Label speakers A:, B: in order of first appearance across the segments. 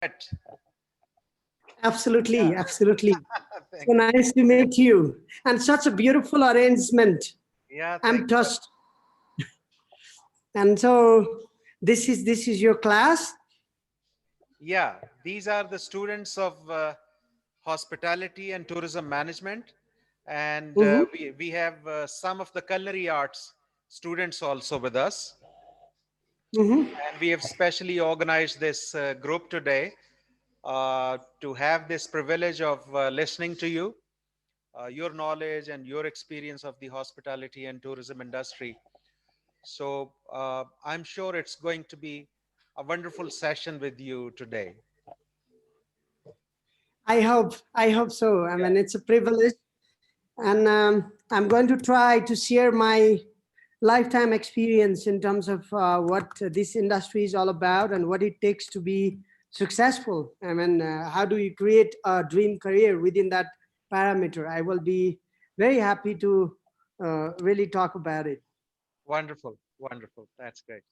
A: met.
B: Absolutely,
A: Yeah.
B: absolutely.
A: Thank
B: So nice to meet you. And such a beautiful arrangement.
A: Yeah,
B: I'm
A: thank you.
B: touched. And so this is your class?
A: Yeah, these are the students of hospitality and tourism management. And
B: Mm-hmm.
A: we have some of the culinary arts students also with us.
B: Mm-hmm.
A: And we have specially organized this group today to have this privilege of listening to you, your knowledge and your experience of the hospitality and tourism industry. So I'm sure it's going to be a wonderful session with you today.
B: I hope so. I mean, it's a privilege. And I'm going to try to share my lifetime experience in terms of what this industry is all about and what it takes to be successful. I mean, how do you create a dream career within that parameter? I will be very happy to really talk about it.
A: Wonderful, wonderful. That's great.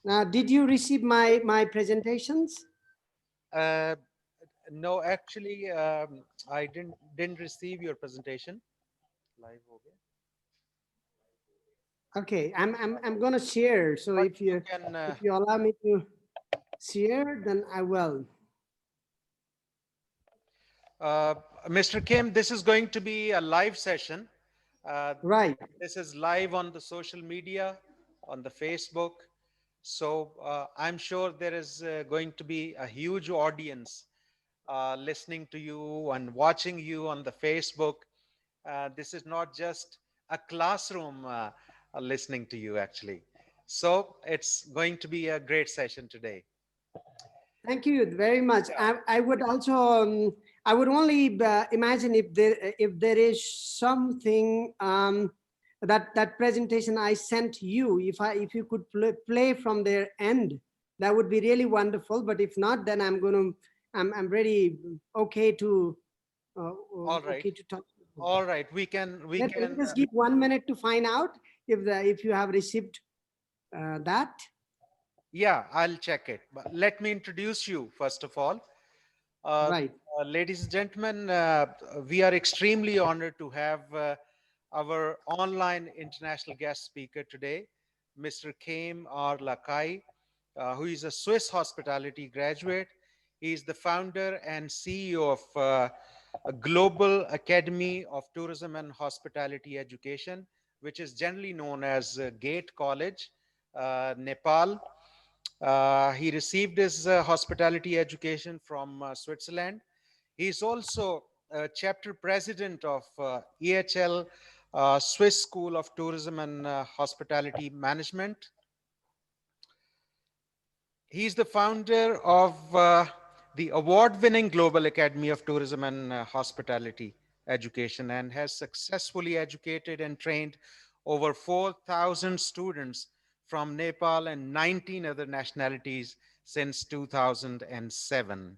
B: Now, did you receive my presentations?
A: Uh, no, actually, I didn't receive your presentation. Live ho gaya.
B: Okay, I'm going to share. So
A: But you can,
B: if you allow me to share, then I will.
A: uh, Mr. Kim, this is going to be a live session. Uh,
B: Right.
A: this is live on the social media, on the Facebook. So I'm sure there is going to be a huge audience listening to you and watching you on the Facebook. This is not just a classroom listening to you, actually. So it's going to be a great session today.
B: Thank you very much. I would also, I would only imagine if there is something that presentation I sent you, if you could play from their end, that would be really wonderful. But if not, then I'm really okay to
A: All right.
B: okay to talk.
A: All right. We
B: Let
A: can,
B: us give 1 minute to find out if you have received that.
A: yeah, I'll check it. But let me introduce you, first of all. Uh,
B: Right.
A: Ladies and gentlemen, we are extremely honored to have our online international guest speaker today, Mr. KHEM R. LAKAI, who is a Swiss hospitality graduate. He is the founder and CEO of a Global Academy of Tourism and Hospitality Education, which is generally known as GATE College, Nepal. He received his hospitality education from Switzerland. He is also chapter president of EHL, Swiss School of Tourism and Hospitality Management. He's the founder of the award-winning Global Academy of Tourism and Hospitality Education and has successfully educated and trained over 4,000 students from Nepal and 19 other nationalities since 2007.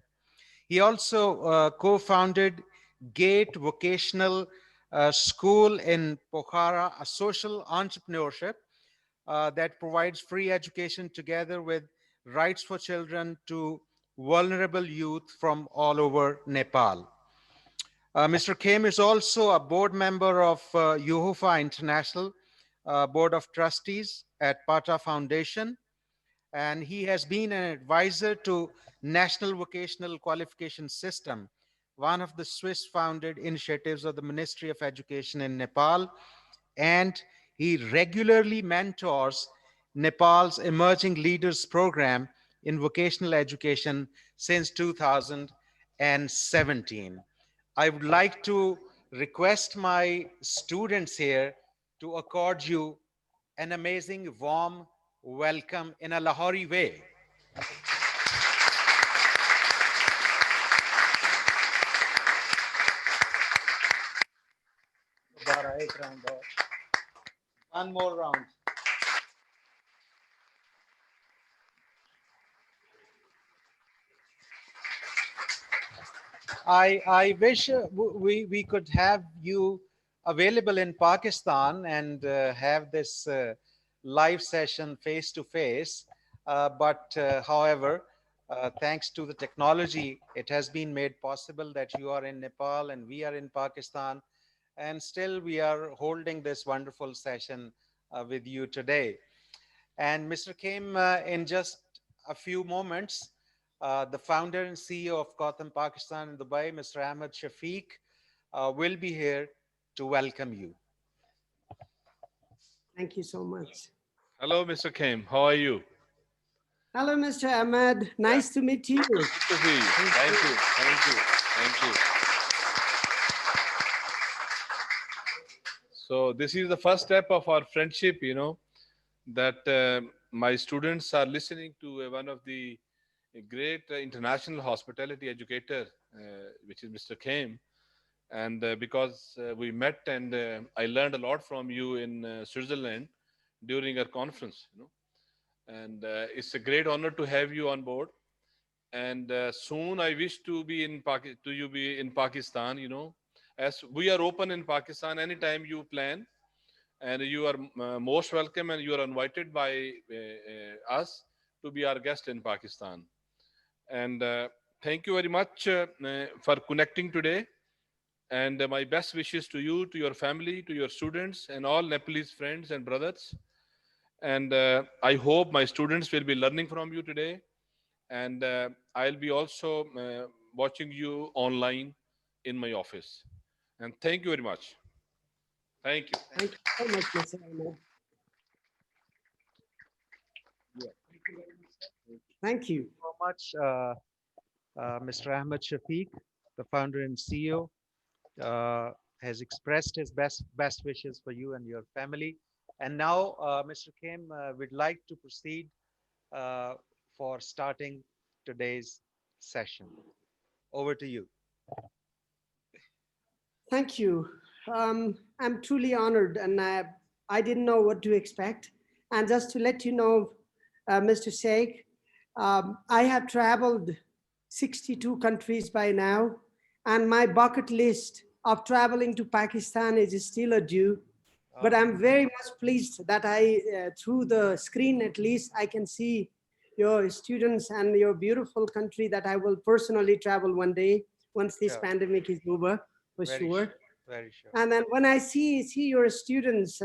A: He also co-founded Gate Vocational School in Pokhara, a social entrepreneurship that provides free education together with rights for children to vulnerable youth from all over Nepal. Mr. Kim is also a board member of UHUFA International Board of Trustees at Pata Foundation, and he has been an advisor to National Vocational Qualification System, one of the Swiss-founded initiatives of the Ministry of Education in Nepal, and he regularly mentors Nepal's Emerging Leaders Program in vocational education since 2017. I would like to request my students here to accord you an amazing warm welcome in a Lahori way. One more round. I wish we could have you available in Pakistan and have this live session face to face. But however, Thanks to the technology, it has been made possible that you are in Nepal and we are in Pakistan, and still we are holding this wonderful session with you today. And Mr. Kim, in just a few moments, the founder and CEO of COTHM Pakistan and Dubai, Mr. Ahmed Shafiq, will be here to welcome you.
B: Thank you so much.
C: Hello, Mr. Kim. How are you?
B: Hello, Mr. Ahmed. Nice to meet you.
C: Good to see you. Thank you. Thank you. Thank you. So this is the first step of our friendship, that my students are listening to one of the great international hospitality educator, which is Mr. Kim. And because we met and I learned a lot from you in Switzerland during our conference, and it's a great honor to have you on board. And soon I wish to be to you be in Pakistan, as we are open in Pakistan anytime you plan, and you are most welcome, and you are invited by us to be our guest in Pakistan. And thank you very much for connecting today. And my best wishes to you, to your family, to your students, and all Nepalese friends and brothers. And I hope my students will be learning from you today. And I'll be also watching you online in my office. And thank you very much. Thank you.
B: Thank you so much, Mr. Ahmed. Thank you.
A: So much, Mr. Ahmed Shafiq, the founder and CEO, has expressed his best wishes for you and your family. And now, Mr. Kim, we'd like to proceed uh, for starting today's session. Over to you.
B: Thank you. I'm truly honored, and I didn't know what to expect. And just to let you know, Mr. Sheikh, I have traveled 62 countries by now, and my bucket list of traveling to Pakistan is still a due. But I'm very much pleased that through the screen at least, I can see your students and your beautiful country that I will personally travel one day once this
A: Sure.
B: pandemic is over, for
A: Very
B: sure.
A: sure. Very sure.
B: And then when I see your students,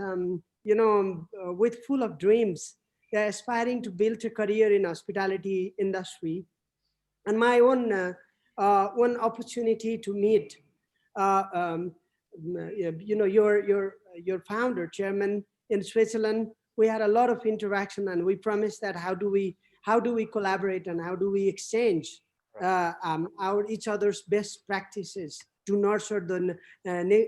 B: with full of dreams, they're aspiring to build a career in hospitality industry, and my own one opportunity to meet, uh, um, your founder, chairman in Switzerland. We had a lot of interaction, and we promised that how do we collaborate and how do we exchange our each other's best practices to nurture the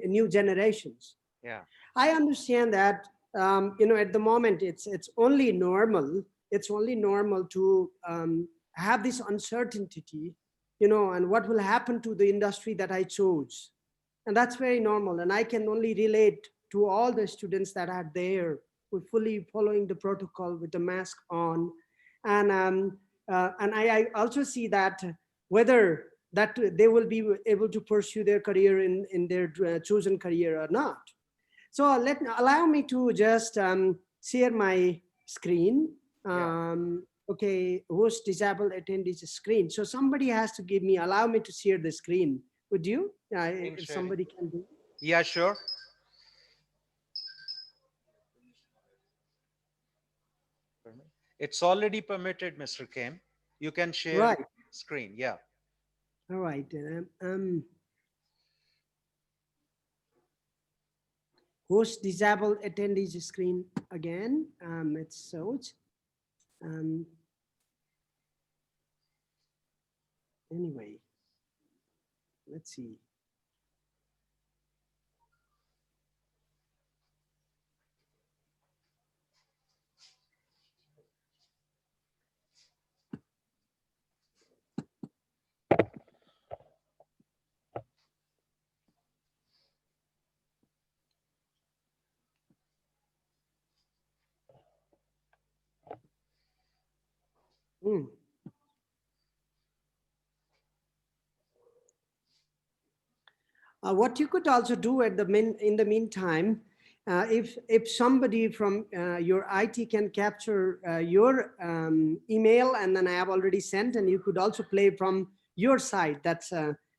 B: new generations.
A: Yeah.
B: I understand that at the moment it's only normal. It's only normal to have this uncertainty, and what will happen to the industry that I chose, and that's very normal. And I can only relate to all the students that are there, with fully following the protocol with the mask on, and I also see that whether that they will be able to pursue their career in their chosen career or not. So allow me to just share my screen. Okay, host disabled attendees screen. So somebody has to allow me to share the screen. Would you? If somebody can do.
A: Yeah, sure. It's already permitted, Mr. Kim. You can share
B: Right.
A: screen. Yeah.
B: All right. Host disabled attendees screen again. It's search. Anyway, let's see. What you could also do in the meantime If somebody from your IT can capture your email, and then I have already sent, and you could also play from your side. That's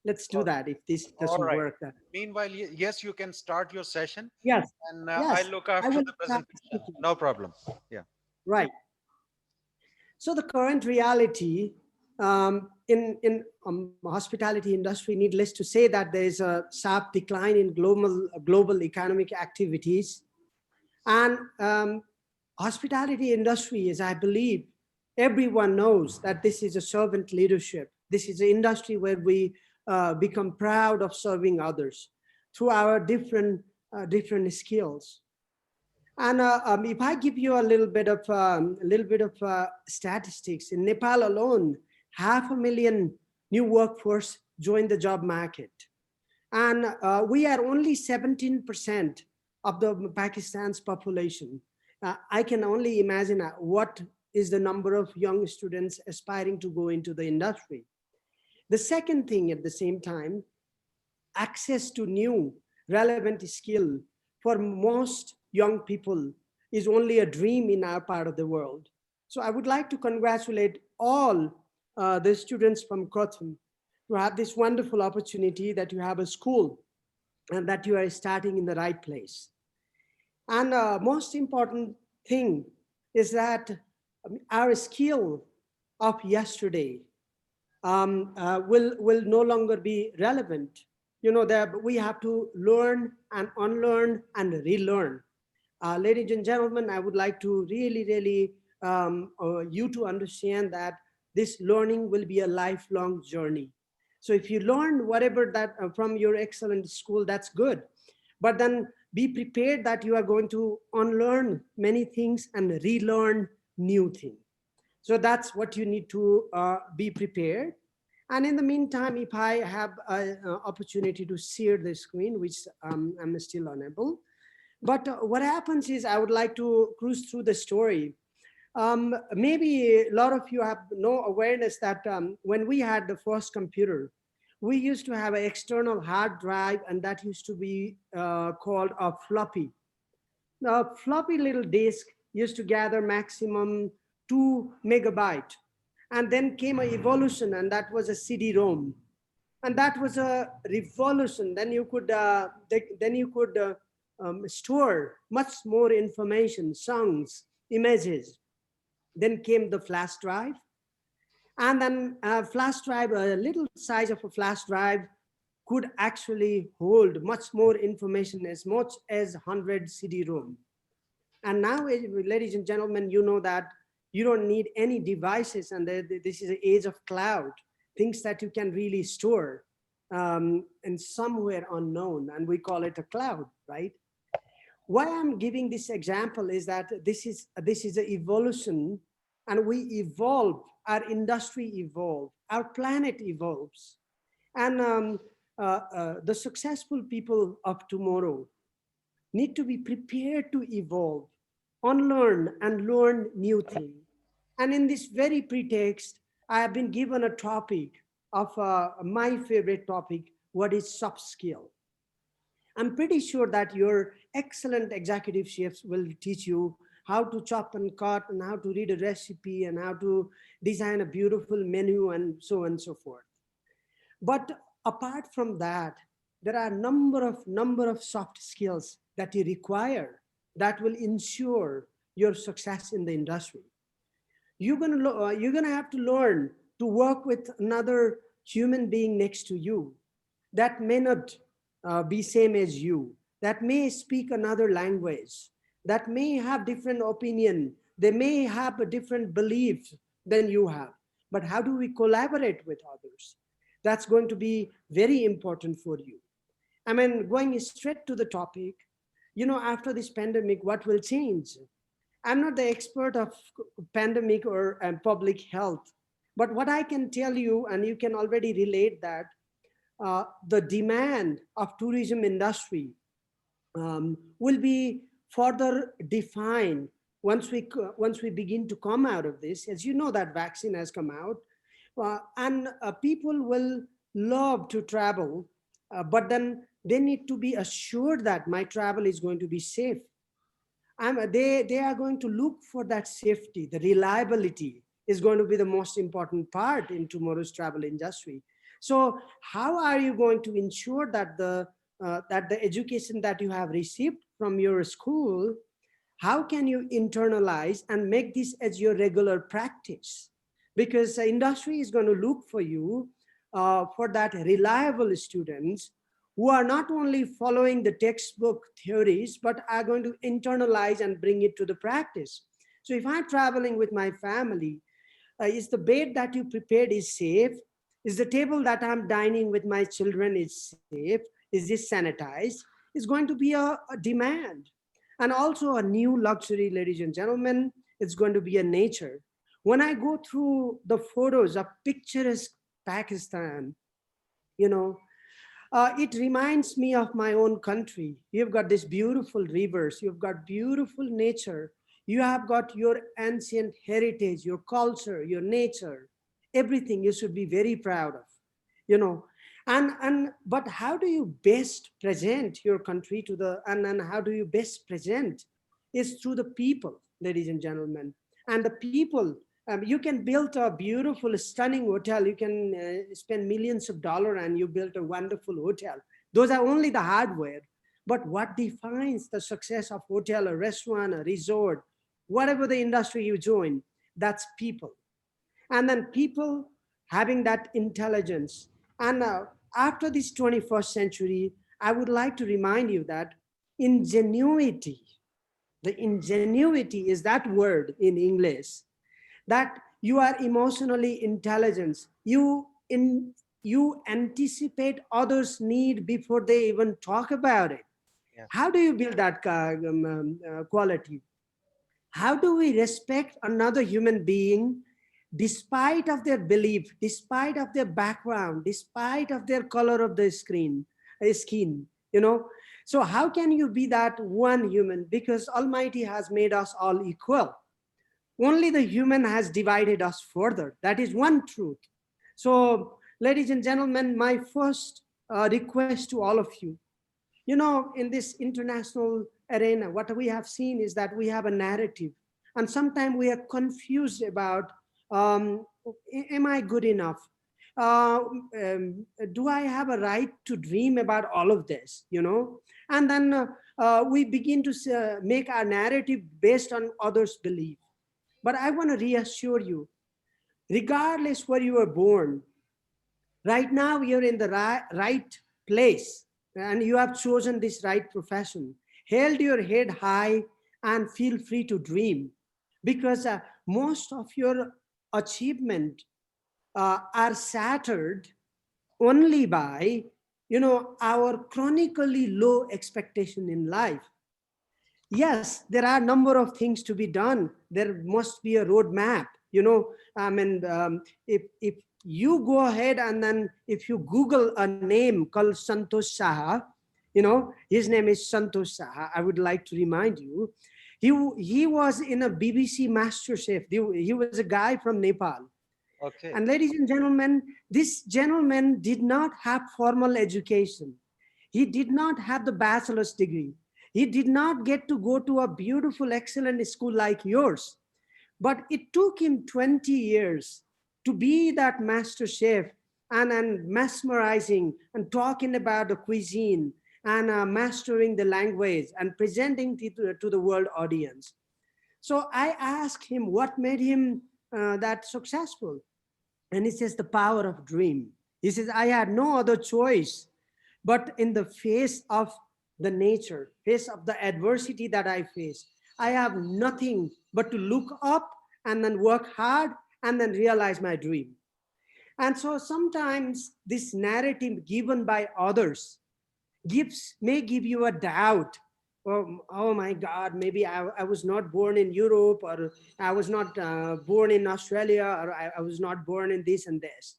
B: let's do
A: All
B: that if this
A: all
B: doesn't
A: right.
B: work.
A: Meanwhile, yes, you can start your session,
B: Yes,
A: and I'll
B: yes,
A: look
B: I
A: after
B: will
A: the
B: start
A: presentation.
B: speaking.
A: No problem. Yeah.
B: Right. So the current reality in hospitality industry, needless to say that there is a sharp decline in global economic activities, and hospitality industry is, I believe, everyone knows that this is a servant leadership. This is an industry where we become proud of serving others through our different skills. And if I give you a little bit of statistics, in Nepal alone, 500,000 new workforce joined the job market, and we are only 17% of the Pakistan's population. I can only imagine what is the number of young students aspiring to go into the industry. The second thing, at the same time, access to new relevant skill for most young people is only a dream in our part of the world. So I would like to congratulate all the students from KOTHM to have this wonderful opportunity that you have a school and that you are starting in the right place. And most important thing is that our skill of yesterday will no longer be relevant. You know that we have to learn and unlearn and relearn. Ladies and gentlemen, I would like to really you to understand that this learning will be a lifelong journey. So if you learn whatever that from your excellent school, that's good. But then be prepared that you are going to unlearn many things and relearn new things. So that's what you need to be prepared. And in the meantime, if I have an opportunity to share the screen, which I'm still unable, but what happens is I would like to cruise through the story. Maybe a lot of you have no awareness that when we had the first computer, we used to have an external hard drive, and that used to be called a floppy. Now, a floppy little disk used to gather maximum 2 MB. And then came an evolution, and that was a CD-ROM. And that was a revolution. Then you could store much more information, songs, images. Then came the flash drive, and then flash drive, a little size of a flash drive could actually hold much more information, as much as 100 CD-ROM. And now, ladies and gentlemen, you know that you don't need any devices, and this is the age of cloud, things that you can really store in somewhere unknown, and we call it a cloud, right? Why I'm giving this example is that this is an evolution, and we evolve, our industry evolve, our planet evolves, and the successful people of tomorrow need to be prepared to evolve, unlearn and learn new things. And in this very pretext, I have been given a topic of my favorite topic, what is soft skill. I'm pretty sure that your excellent executive chefs will teach you how to chop and cut and how to read a recipe and how to design a beautiful menu and so on and so forth. But apart from that, there are number of soft skills that you require that will ensure your success in the industry. You're gonna have to learn to work with another human being next to you that may not be same as you, that may speak another language, that may have different opinion, they may have a different belief than you have. But how do we collaborate with others? That's going to be very important for you. I mean, going straight to the topic, after this pandemic, what will change? I'm not the expert of pandemic or public health, but what I can tell you, and you can already relate that, the demand of tourism industry will be further defined once we begin to come out of this. As you know, that vaccine has come out, and people will love to travel but then they need to be assured that my travel is going to be safe. They are going to look for that safety. The reliability is going to be the most important part in tomorrow's travel industry. So how are you going to ensure that the education that you have received from your school, how can you internalize and make this as your regular practice? Because the industry is going to look for you for that reliable students who are not only following the textbook theories, but are going to internalize and bring it to the practice. So if I'm traveling with my family, is the bed that you prepared is safe? Is the table that I'm dining with my children is safe? Is this sanitized? Is going to be a demand. And also a new luxury, ladies and gentlemen, it's going to be a nature. When I go through the photos of picturesque Pakistan, you know, it reminds me of my own country. You've got these beautiful rivers, you've got beautiful nature, you have got your ancient heritage, your culture, your nature, everything you should be very proud of, you know. And but how do you best present your country to the and how do you best present is through the people, ladies and gentlemen. And the people, you can build a beautiful, stunning hotel. You can spend millions of dollars and you build a wonderful hotel. Those are only the hardware. But what defines the success of hotel, a restaurant, a resort, whatever the industry you join, that's people. And then people having that intelligence. And after this 21st century, I would like to remind you that ingenuity, the ingenuity is that word in English, that you are emotionally intelligent. You anticipate others' need before they even talk about it.
A: Yeah.
B: How do you build that quality? How do we respect another human being despite of their belief, despite of their background, despite of their color of the skin, you know? So how can you be that one human? Because Almighty has made us all equal. Only the human has divided us further. That is one truth. So, ladies and gentlemen, my first request to all of you, you know, in this international arena, what we have seen is that we have a narrative. And sometimes we are confused about, am I good enough? Do I have a right to dream about all of this, you know? And then we begin to make our narrative based on others' belief. But I want to reassure you, regardless where you were born, right now you're in the right place and you have chosen this right profession. Held your head high and feel free to dream, because most of your achievement are shattered only by, you know, our chronically low expectation in life. Yes, there are a number of things to be done. There must be a roadmap, you know. I mean, if you go ahead and then if you Google a name called Santosh Saha, you know, his name is Santosh Saha. I would like to remind you, he was in a BBC Master Chef. He was a guy from Nepal.
A: Okay.
B: And ladies and gentlemen, this gentleman did not have formal education. He did not have the bachelor's degree. He did not get to go to a beautiful, excellent school like yours. But it took him 20 years to be that master chef and mesmerizing and talking about the cuisine and mastering the language and presenting to the world audience. So I asked him what made him that successful. And he says, the power of dream. He says, I had no other choice, but in the face of the nature, face of the adversity that I face, I have nothing but to look up and then work hard and then realize my dream. And so sometimes this narrative given by others may give you a doubt. Oh my God, maybe I was not born in Europe, or I was not born in Australia, or I was not born in this and this.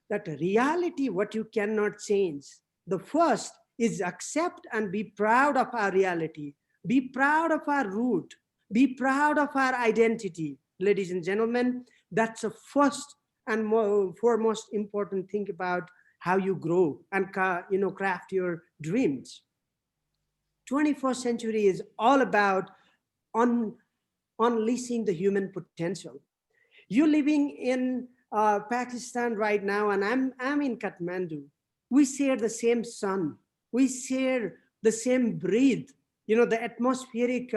B: That reality, what you cannot change. The first is accept and be proud of our reality. Be proud of our root. Be proud of our identity. Ladies and gentlemen, that's the first and foremost important thing about how you grow and craft your dreams. 21st century is all about on unleashing the human potential. You're living in Pakistan right now, and I'm in Kathmandu. We share the same sun. We share the same breathe. The atmospheric,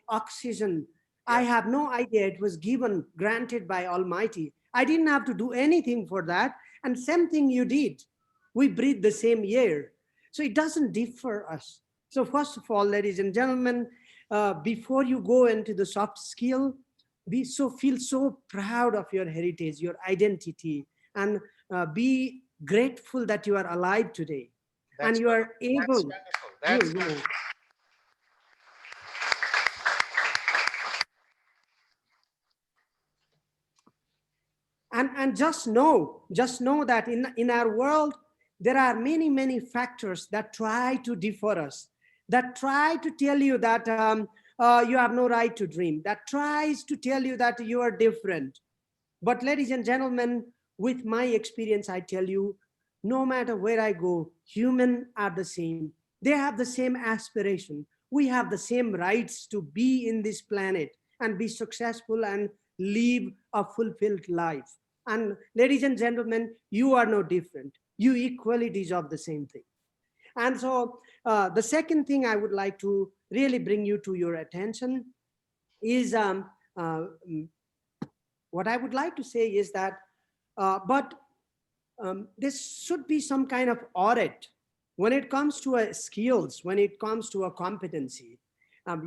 B: oxygen. I
A: Yeah.
B: have no idea. It was given, granted by Almighty. I didn't have to do anything for that. And same thing you did. We breathe the same air. So it doesn't differ us. So first of all, ladies and gentlemen, before you go into the soft skill, feel so proud of your heritage, your identity, and be grateful that you are alive today, and
A: That's
B: you are
A: wonderful. That's
B: able.
A: wonderful.
B: You,
A: That's
B: you know,
A: wonderful.
B: and just know that in our world there are many factors that try to defer us, that try to tell you that you have no right to dream, that tries to tell you that you are different. But ladies and gentlemen, with my experience, I tell you, no matter where I go, humans are the same. They have the same aspiration. We have the same rights to be in this planet and be successful and live a fulfilled life. And ladies and gentlemen, you are no different. You equally deserve the same thing. And so the second thing I would like to really bring you to your attention is uh, what I would like to say is that, but there should be some kind of audit when it comes to skills, when it comes to a competency.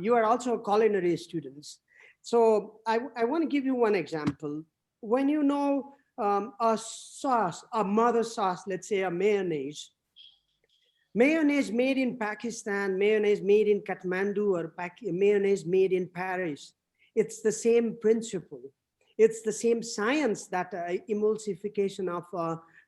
B: You are also culinary students. So I want to give you one example. When a sauce, a mother sauce, let's say a mayonnaise made in Pakistan, mayonnaise made in Kathmandu, or mayonnaise made in Paris. It's the same principle. It's the same science that emulsification of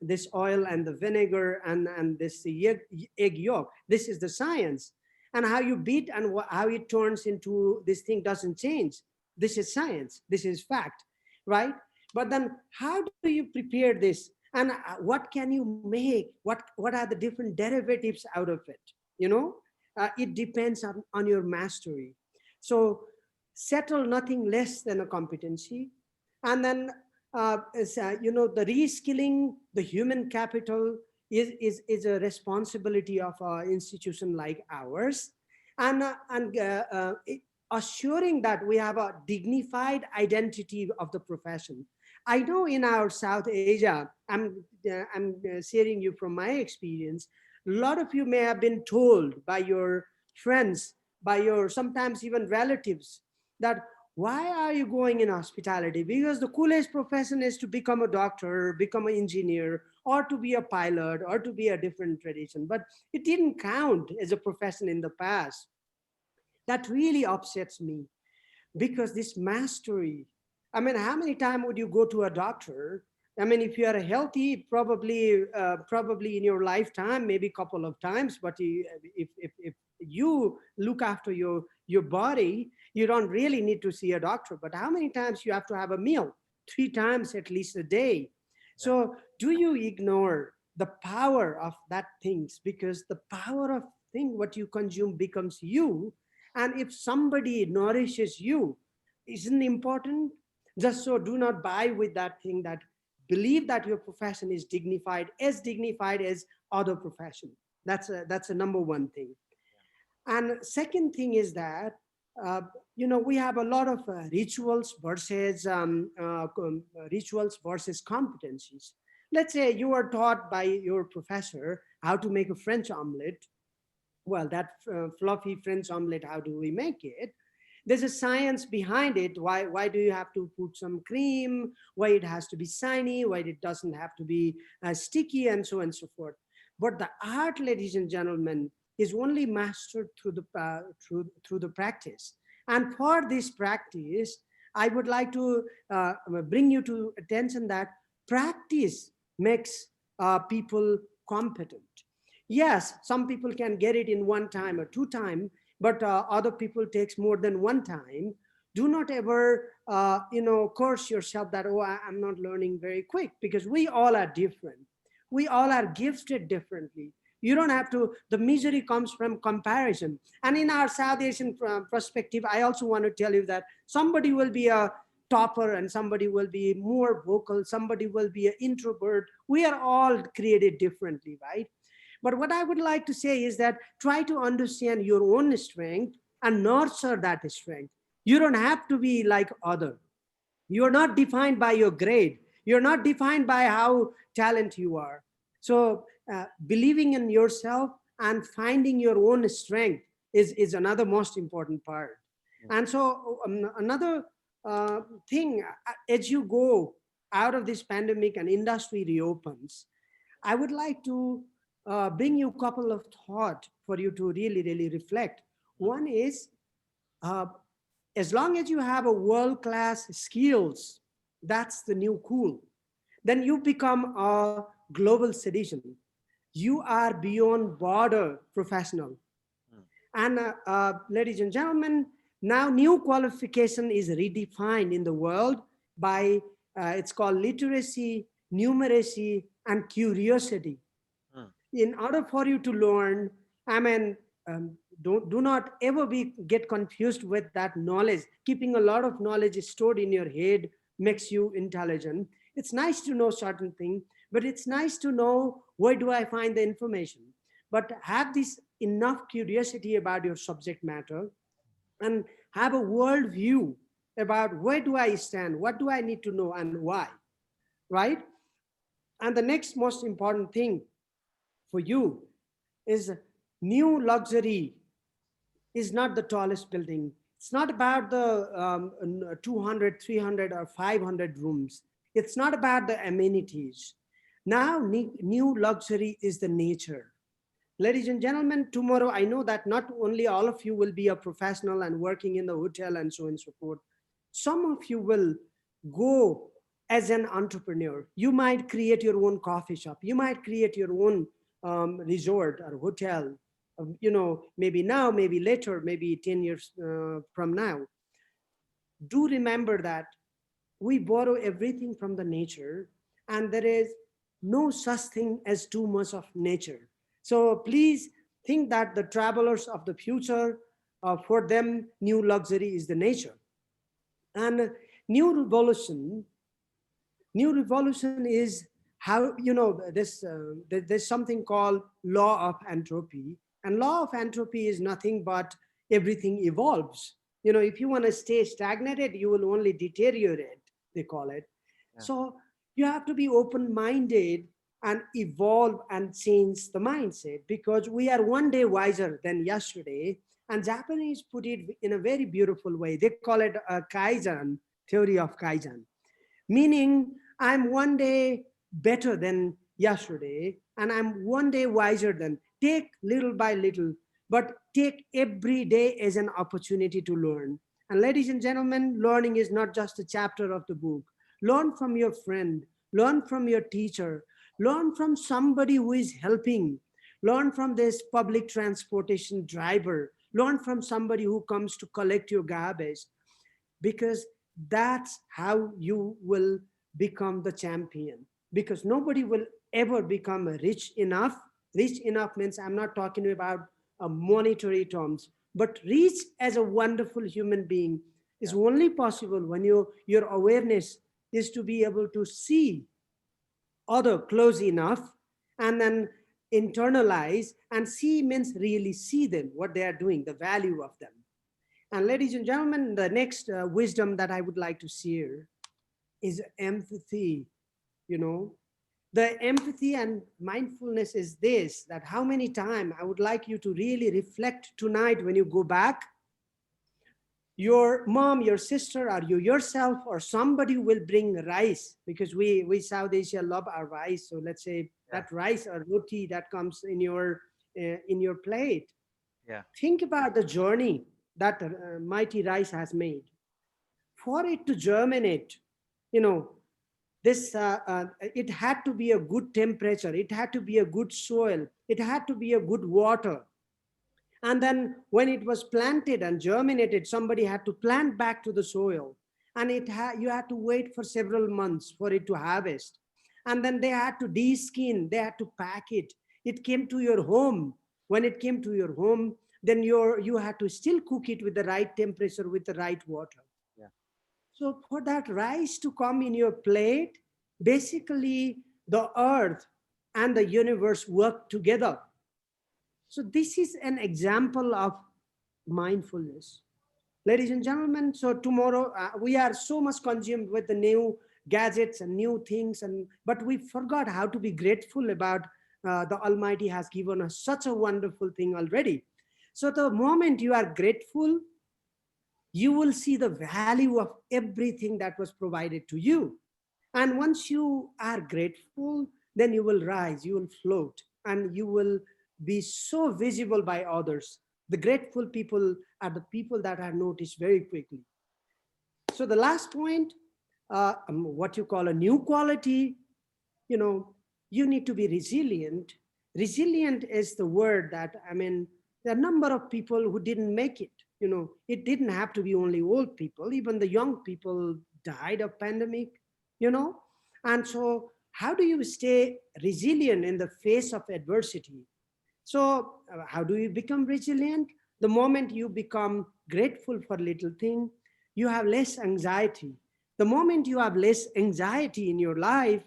B: this oil and the vinegar and this egg yolk. This is the science. And how you beat and how it turns into this thing doesn't change. This is science. This is fact, right? But then how do you prepare this? And what can you make, what are the different derivatives out of it, it depends on your mastery. So settle nothing less than a competency. And then the reskilling the human capital is a responsibility of an institution like ours. And assuring that we have a dignified identity of the profession. I know in our South Asia, I'm sharing you from my experience. A lot of you may have been told by your friends, by your sometimes even relatives, that why are you going in hospitality? Because the coolest profession is to become a doctor, become an engineer, or to be a pilot, or to be a different tradition. But it didn't count as a profession in the past. That really upsets me, because this mastery, I mean, how many times would you go to a doctor? I mean, if you are healthy, probably in your lifetime, maybe a couple of times. But if you look after your body, you don't really need to see a doctor. But how many times you have to have a meal? 3 times at least a day.
A: Yeah.
B: So do you ignore the power of that things? Because the power of thing what you consume becomes you. And if somebody nourishes you, isn't important. Just so do not buy with that thing, that believe that your profession is dignified as other profession. That's a number one thing. And second thing is that we have a lot of rituals versus competencies. Let's say you are taught by your professor how to make a French omelette. Well, that fluffy French omelette, how do we make it? There's a science behind it. Why do you have to put some cream? Why it has to be shiny? Why it doesn't have to be sticky, and so on and so forth. But the art, ladies and gentlemen, is only mastered through the practice. And for this practice, I would like to bring you to attention that practice makes people competent. Yes, some people can get it in 1 time or 2 time, but other people takes more than 1 time. Do not ever curse yourself that, oh, I'm not learning very quick, because we all are different. We all are gifted differently. You don't have to, the misery comes from comparison. And in our South Asian perspective, I also want to tell you that somebody will be a topper and somebody will be more vocal, somebody will be an introvert. We are all created differently, right? But what I would like to say is that try to understand your own strength and nurture that strength. You don't have to be like other. You're not defined by your grade. You're not defined by how talented you are. So believing in yourself and finding your own strength is another most important part. And so another thing, as you go out of this pandemic and industry reopens, I would like to bring you a couple of thoughts for you to really, really reflect. One is, uh, as long as you have a world-class skills, that's the new cool. Then you become a global citizen. You are beyond border professional. And ladies and gentlemen, now new qualification is redefined in the world by, it's called literacy, numeracy, and curiosity. In order for you to learn, I mean, do not ever get confused with that knowledge. Keeping a lot of knowledge stored in your head makes you intelligent. It's nice to know certain thing, but it's nice to know where do I find the information. But have this enough curiosity about your subject matter and have a world view about where do I stand, what do I need to know, and why, right? And the next most important thing for you is new luxury is not the tallest building. It's not about the 200, 300, or 500 rooms. It's not about the amenities. Now, new luxury is the nature. Ladies and gentlemen, tomorrow I know that not only all of you will be a professional and working in the hotel and so on and so forth. Some of you will go as an entrepreneur. You might create your own coffee shop. You might create your own resort or hotel, maybe now, maybe later, maybe 10 years from now. Do remember that we borrow everything from the nature, and there is no such thing as too much of nature. So please think that the travelers of the future, for them, new luxury is the nature. And new revolution, new revolution is how, this there's something called law of entropy, and law of entropy is nothing but everything evolves. If you want to stay stagnated, you will only deteriorate, they call it.
A: Yeah.
B: So you have to be open-minded and evolve and change the mindset, because we are one day wiser than yesterday. And Japanese put it in a very beautiful way. They call it a kaizen, theory of kaizen, meaning I'm one day better than yesterday, and I'm one day wiser than. Take little by little, but take every day as an opportunity to learn. And ladies and gentlemen, learning is not just a chapter of the book. Learn from your friend, learn from your teacher, learn from somebody who is helping, learn from this public transportation driver, learn from somebody who comes to collect your garbage, because that's how you will become the champion. Because nobody will ever become rich enough. Rich enough means, I'm not talking about monetary terms, but rich as a wonderful human being is only possible when your awareness is to be able to see other close enough, and then internalize. And see means really see them, what they are doing, the value of them. And ladies and gentlemen, the next wisdom that I would like to share is empathy. The empathy and mindfulness is this, that how many times I would like you to really reflect tonight when you go back. Your mom, your sister, or you yourself, or somebody will bring rice, because we South Asia love our rice. So let's say that rice or roti that comes in your plate.
A: Yeah.
B: Think about the journey that mighty rice has made. For it to germinate, this it had to be a good temperature, it had to be a good soil, it had to be a good water. And then when it was planted and germinated, somebody had to plant back to the soil, and you had to wait for several months for it to harvest. And then they had to de-skin, they had to pack it. It came to your home. When it came to your home, then you had to still cook it with the right temperature, with the right water.
A: Yeah.
B: So for that rice to come in your plate, basically the earth and the universe work together. So this is an example of mindfulness. Ladies and gentlemen, so tomorrow we are so much consumed with the new gadgets and new things, but we forgot how to be grateful about the Almighty has given us such a wonderful thing already. So the moment you are grateful, you will see the value of everything that was provided to you. And once you are grateful, then you will rise, you will float, and you will be so visible by others. The grateful people are the people that are noticed very quickly. So the last point, what you call a new quality, you need to be resilient. Resilient is the word that, there are a number of people who didn't make it. It didn't have to be only old people. Even the young people died of pandemic, you know. And so how do you stay resilient in the face of adversity? So how do you become resilient? The moment you become grateful for little thing, you have less anxiety. The moment you have less anxiety in your life,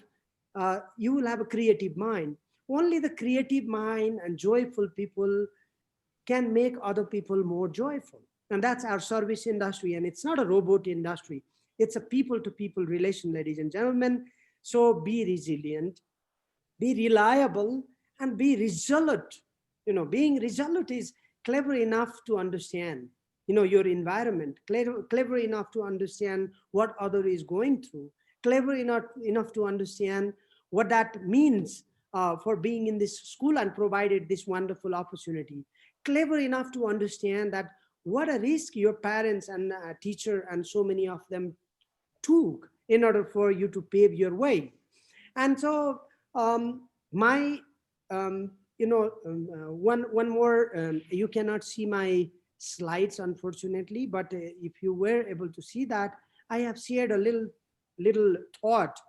B: you will have a creative mind. Only the creative mind and joyful people can make other people more joyful. And that's our service industry. And it's not a robot industry. It's a people-to-people relation, ladies and gentlemen. So be resilient, be reliable, and be resolute. Being resolute is clever enough to understand, your environment, clever enough to understand what other is going through, clever enough to understand what that means for being in this school and provided this wonderful opportunity, clever enough to understand that what a risk your parents and teacher and so many of them took in order for you to pave your way. And so my one more, you cannot see my slides unfortunately, but if you were able to see that, I have shared a little thought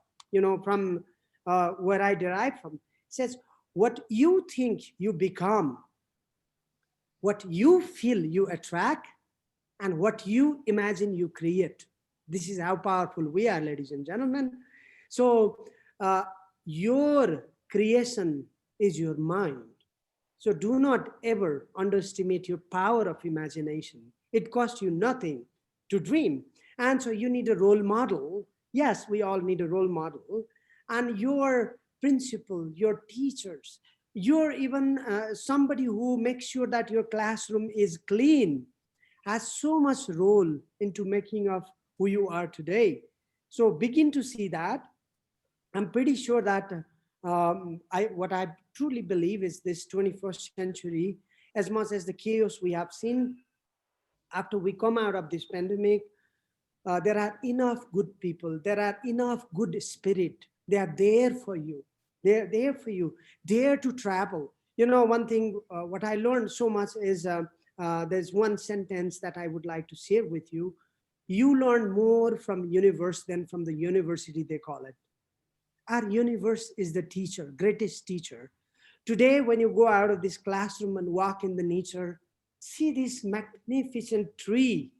B: from where I derive from. It says, what you think you become, what you feel you attract, and what you imagine you create. This is how powerful we are, ladies and gentlemen. So your creation is your mind. So do not ever underestimate your power of imagination. It costs you nothing to dream. And so you need a role model. Yes, we all need a role model. And your principal, your teachers, you're even somebody who makes sure that your classroom is clean, has so much role into making of who you are today. So begin to see that. I'm pretty sure that what I truly believe is this 21st century, as much as the chaos we have seen after we come out of this pandemic, there are enough good people, there are enough good spirit. They are there for you. They're there for you. Dare to travel. One thing, what I learned so much is there's one sentence that I would like to share with you. You learn more from universe than from the university, they call it. Our universe is the teacher, greatest teacher. Today, when you go out of this classroom and walk in the nature, see this magnificent tree,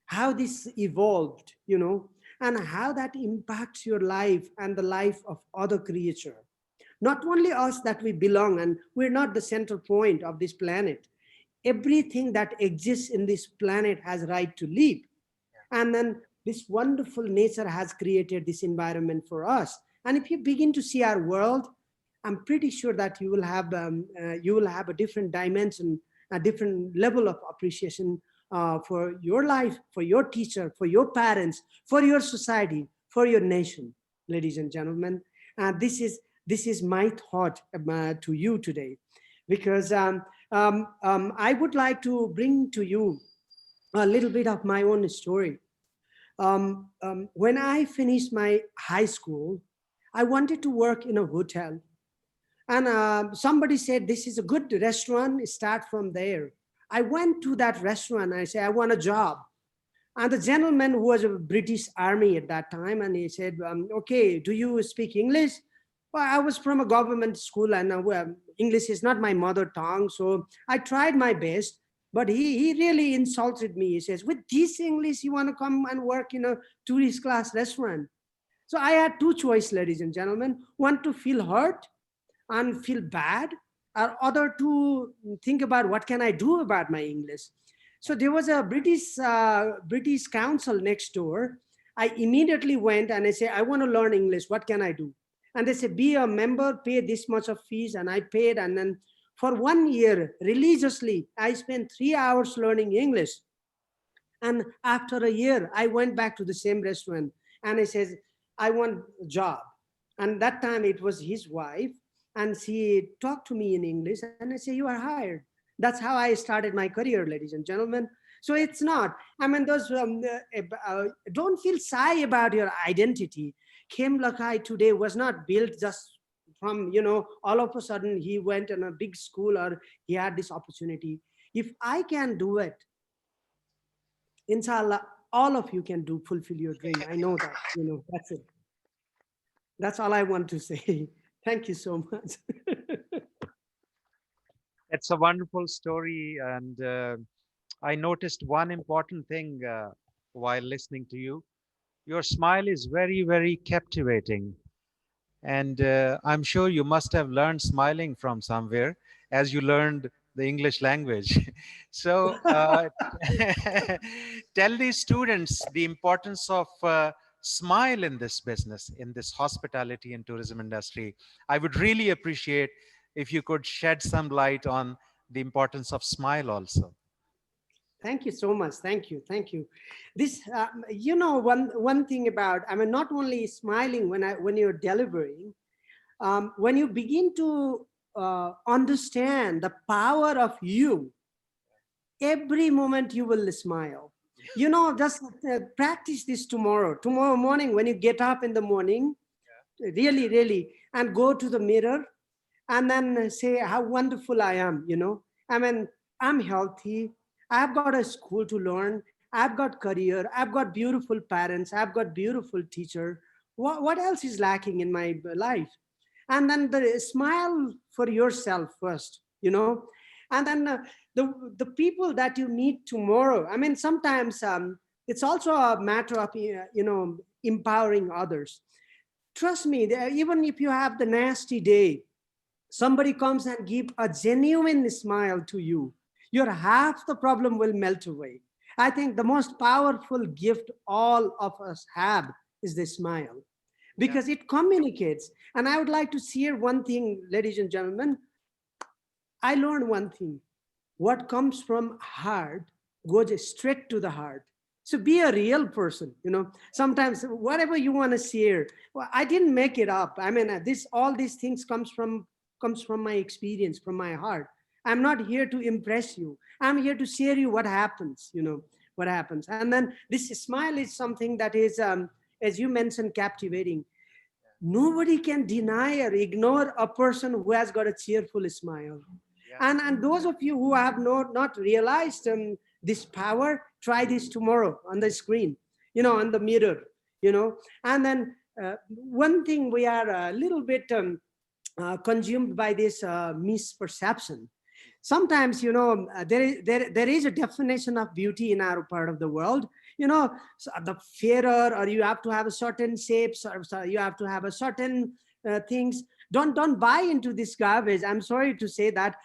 B: how this evolved, and how that impacts your life and the life of other creature. Not only us that we belong, and we're not the center point of this planet. Everything that exists in this planet has right to live. And then this wonderful nature has created this environment for us. And if you begin to see our world, I'm pretty sure that you will have a different dimension, a different level of appreciation for your life, for your teacher, for your parents, for your society, for your nation, ladies and gentlemen. This is my thought to you today, because I would like to bring to you a little bit of my own story. When I finished my high school, I wanted to work in a hotel. And somebody said, this is a good restaurant, start from there. I went to that restaurant, and I said, I want a job. And the gentleman who was a British Army at that time, and he said, okay, do you speak English? Well, I was from a government school, and English is not my mother tongue. So I tried my best, but he really insulted me. He says, with this English, you want to come and work in a tourist class restaurant? So I had two choices, ladies and gentlemen. One, to feel hurt and feel bad, or other to think about what can I do about my English. So there was a British council next door. I immediately went and I said, I want to learn English. What can I do? And they said, be a member, pay this much of fees. And I paid. And then for 1 year, religiously, I spent 3 hours learning English. And after a year, I went back to the same restaurant and I said, I want a job. And that time it was his wife, and she talked to me in English, and I said, you are hired. That's how I started my career, ladies and gentlemen. So it's not, I mean, don't feel shy about your identity. KHEM LAKAI today was not built just from, all of a sudden he went in a big school or he had this opportunity. If I can do it, inshallah, all of you can do, fulfill your dream. I know that, that's it. That's all I want to say. Thank you so much.
A: It's a wonderful story. And I noticed one important thing while listening to you. Your smile is very, very captivating. And I'm sure you must have learned smiling from somewhere as you learned the English language. So tell these students the importance of smile in this business, in this hospitality and tourism industry. I would really appreciate if you could shed some light on the importance of smile also.
B: Thank you so much. Thank you. Thank you. This, one thing about, I mean, not only smiling when you're delivering, when you begin to understand the power of you, every moment you will smile. Just practice this tomorrow. Tomorrow morning, when you get up in the morning, really, really, and go to the mirror and then say how wonderful I am, I mean, I'm healthy. I've got a school to learn. I've got career. I've got beautiful parents. I've got beautiful teacher. What else is lacking in my life? And then the smile for yourself first, and then the people that you meet tomorrow. I mean, sometimes it's also a matter of, empowering others. Trust me, even if you have the nasty day, somebody comes and give a genuine smile to you, your half the problem will melt away. I think the most powerful gift all of us have is the smile, because it communicates. And I would like to share one thing, ladies and gentlemen. I learned one thing. What comes from heart goes straight to the heart. So be a real person, sometimes whatever you want to share. Well, I didn't make it up. I mean, all these things comes from my experience, from my heart. I'm not here to impress you. I'm here to share you what happens, what happens. And then this smile is something that is, as you mentioned, captivating. Nobody can deny or ignore a person who has got a cheerful smile. And those of you who have not realized this power, try this tomorrow on the screen, on the mirror, And then one thing, we are a little bit consumed by this misperception. Sometimes, there is a definition of beauty in our part of the world. So the fairer, or you have to have a certain shapes, or you have to have a certain things. Don't buy into this garbage. I'm sorry to say that.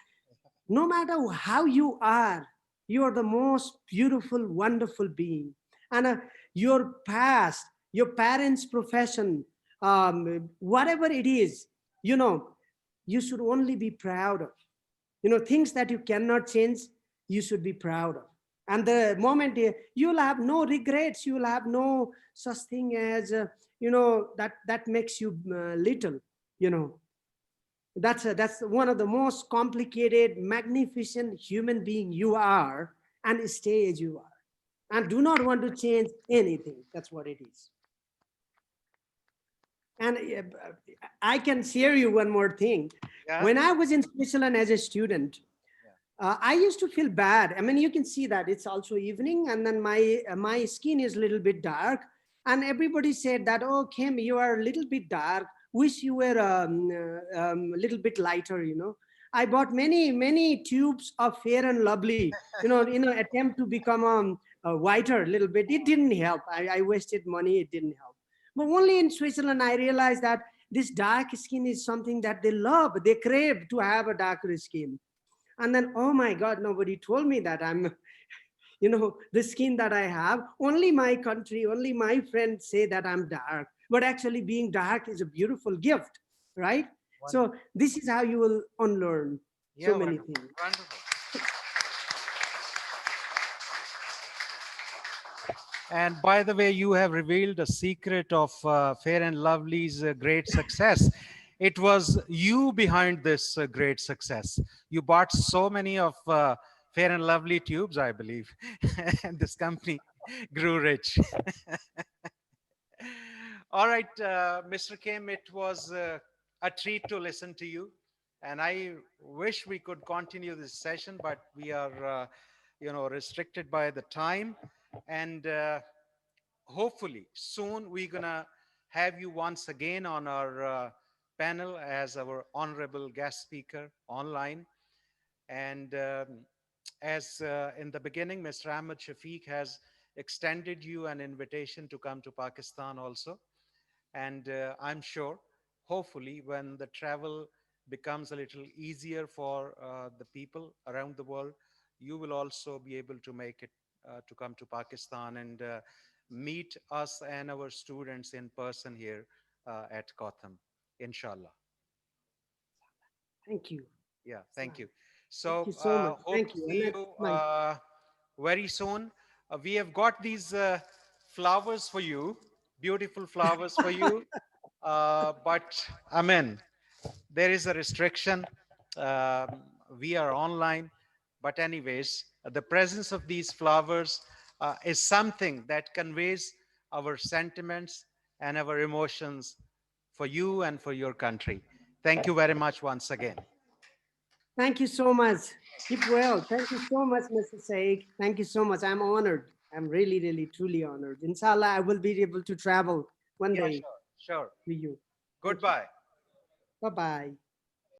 B: No matter how you are the most beautiful, wonderful being. And your past, your parents' profession, whatever it is, you should only be proud of. Things that you cannot change, you should be proud of. And the moment you'll have no regrets, you'll have no such thing as, that makes you little, That's one of the most complicated, magnificent human being you are, and stay as you are. And do not want to change anything. That's what it is. And I can share you one more thing. Yeah. When I was in Switzerland as a student, I used to feel bad. I mean, you can see that it's also evening, and then my skin is a little bit dark. And everybody said that, oh, Kim, you are a little bit dark. wish you were a little bit lighter, you know. I bought many tubes of Fair and Lovely, in an attempt to become whiter a little bit. It didn't help. I wasted money. It didn't help. But only in Switzerland, I realized that this dark skin is something that they love. They crave to have a darker skin. And then, oh my God, nobody told me that I'm, the skin that I have. Only my country, only my friends say that I'm dark. But actually, being dark is a beautiful gift, right? So
A: Wonderful.
B: this is how you will unlearn so
A: Yeah,
B: many
A: wonderful.
B: things.
A: Wonderful. And by the way, you have revealed a secret of Fair and Lovely's great success. It was you behind this great success. You bought so many of Fair and Lovely tubes, I believe, and this company grew rich. All right, Mr. Kim, it was a treat to listen to you. And I wish we could continue this session, but we are, restricted by the time. And hopefully soon we're gonna have you once again on our panel as our honorable guest speaker online. And as in the beginning, Mr. Ahmed Shafiq has extended you an invitation to come to Pakistan also. And I'm sure, hopefully, when the travel becomes a little easier for the people around the world, you will also be able to make it to come to Pakistan and meet us and our students in person here at COTHM, inshallah.
B: Thank you.
A: Yeah, thank you.
B: Thank
A: So,
B: you so much.
A: hope
B: Thank
A: to
B: you. And
A: see
B: that's
A: you
B: my
A: very soon. We have got these flowers for you, beautiful flowers for you. But Amen, there is a restriction. Um, we are online. But, anyways, the presence of these flowers is something that conveys our sentiments and our emotions for you and for your country. Thank you very much once again.
B: Thank you so much. Keep well. Thank you so much, Mr. Saik. Thank you so much. I'm honored. I'm really, really, truly honored. Inshallah, I will be able to travel one
A: Yeah,
B: day
A: sure, sure.
B: to you. Thank you.
A: Goodbye.
B: Bye bye.